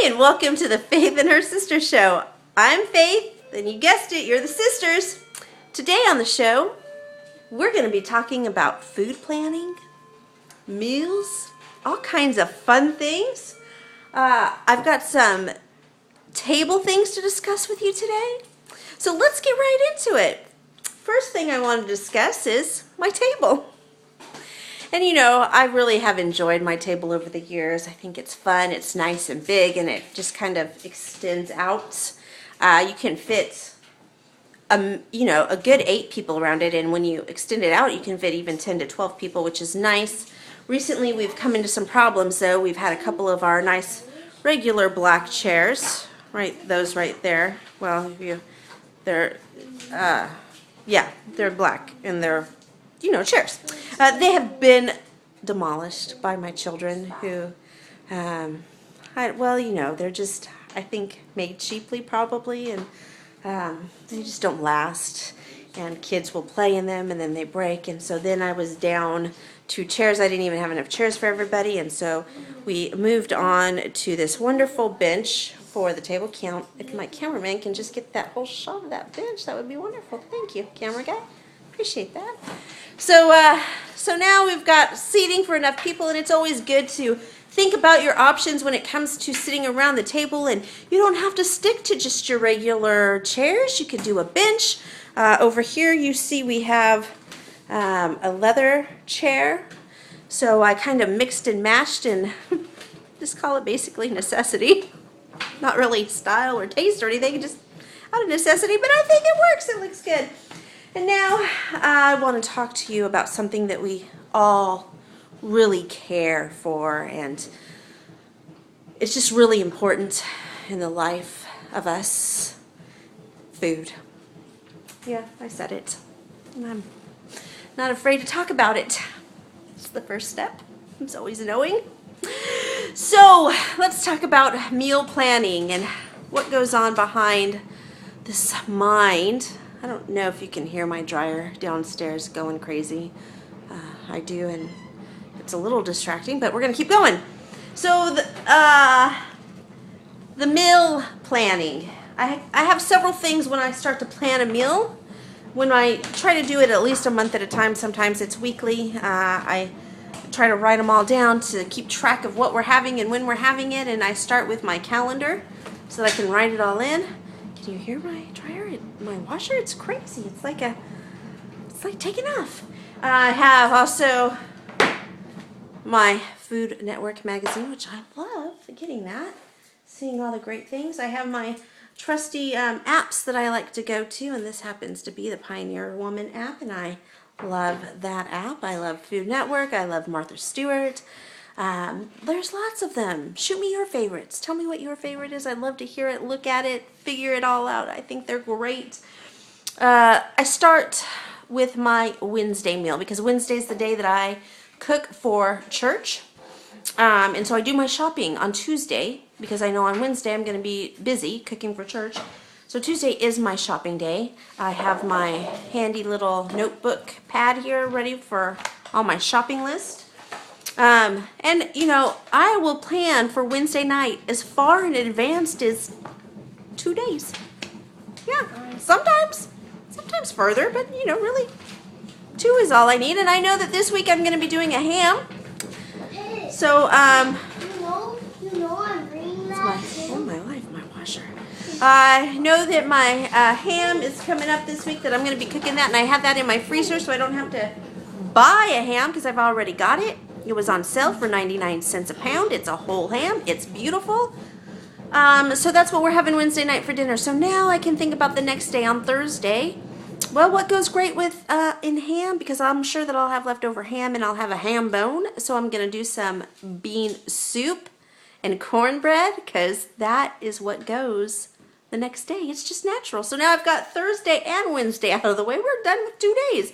Hi, and welcome to the Faith and Her Sister Show. I'm Faith, and you guessed it, you're the sisters. Today on the show, we're going to be talking about food planning, meals, all kinds of fun things. I've got some table things to discuss with you today. So let's get right into it. First thing I want to discuss is my table. And you know, I really have enjoyed my table over the years. I think it's fun, it's nice and big, and it just kind of extends out. You can fit, a good 8 people around it, and when you extend it out, you can fit even 10 to 12 people, which is nice. Recently, we've come into some problems, though. We've had a couple of our nice regular black chairs, right? Those right there. Well, they're black, and they're chairs. They have been demolished by my children who, they're just, I think, made cheaply probably, and they just don't last. And kids will play in them, and then they break. And so then I was down 2 chairs. I didn't even have enough chairs for everybody, and so we moved on to this wonderful bench for the table. If my cameraman can just get that whole shot of that bench, that would be wonderful. Thank you, camera guy. Appreciate that. So now we've got seating for enough people, and it's always good to think about your options when it comes to sitting around the table, and you don't have to stick to just your regular chairs. You could do a bench. Over here you see we have a leather chair, so I kind of mixed and matched and just call it basically necessity. Not really style or taste or anything, just out of necessity, but I think it works. It looks good. And now I want to talk to you about something that we all really care for, and it's just really important in the life of us: food. Yeah, I said it. And I'm not afraid to talk about it. It's the first step. It's always knowing. So let's talk about meal planning and what goes on behind this mind. I don't know if you can hear my dryer downstairs going crazy. I do, and it's a little distracting, but we're going to keep going. So the meal planning. I have several things when I start to plan a meal. When I try to do it at least a month at a time, sometimes it's weekly. I try to write them all down to keep track of what we're having and when we're having it, and I start with my calendar so that I can write it all in. Can you hear my dryer? My washer? It's crazy. It's like taking off. I have also my Food Network magazine, which I love getting that, seeing all the great things. I have my trusty apps that I like to go to, and this happens to be the Pioneer Woman app, and I love that app. I love Food Network. I love Martha Stewart. There's lots of them. Shoot me your favorites. Tell me what your favorite is. I'd love to hear it, look at it, figure it all out. I think they're great. I start with my Wednesday meal because Wednesday's the day that I cook for church. And so I do my shopping on Tuesday because I know on Wednesday I'm going to be busy cooking for church. So Tuesday is my shopping day. I have my handy little notebook pad here ready for all my shopping list. And I will plan for Wednesday night as far in advance as 2 days. Yeah, sometimes further, but really 2 is all I need. And I know that this week I'm going to be doing a ham. So I'm bringing that. My life, my washer. I know that my ham is coming up this week, that I'm going to be cooking that, and I have that in my freezer so I don't have to buy a ham because I've already got it. It was on sale for 99 cents a pound. It's a whole ham. It's beautiful. So that's what we're having Wednesday night for dinner. So now I can think about the next day on Thursday. Well, what goes great with in ham, because I'm sure that I'll have leftover ham and I'll have a ham bone. So I'm going to do some bean soup and cornbread because that is what goes the next day. It's just natural. So now I've got Thursday and Wednesday out of the way. We're done with 2 days.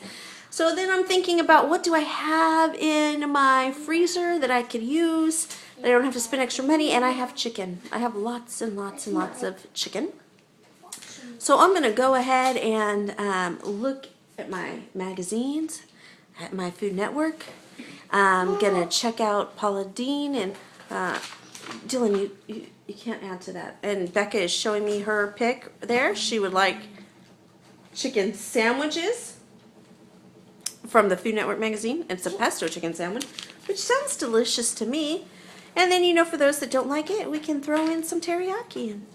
So then I'm thinking about what do I have in my freezer that I could use, that I don't have to spend extra money, and I have chicken. I have lots and lots and lots of chicken. So I'm going to go ahead and look at my magazines, at my Food Network. I'm going to check out Paula Deen and Dylan, you can't add to that. And Becca is showing me her pick there. She would like chicken sandwiches from the Food Network magazine. It's a pesto chicken sandwich, which sounds delicious to me. And then, you know, for those that don't like it, we can throw in some teriyaki and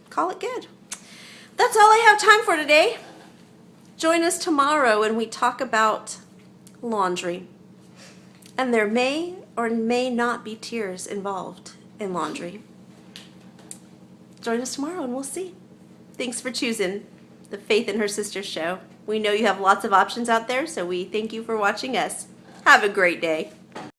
call it good. That's all I have time for today. Join us tomorrow when we talk about laundry. And there may or may not be tears involved in laundry. Join us tomorrow and we'll see. Thanks for choosing the Faith and Her Sisters show. We know you have lots of options out there, so we thank you for watching us. Have a great day.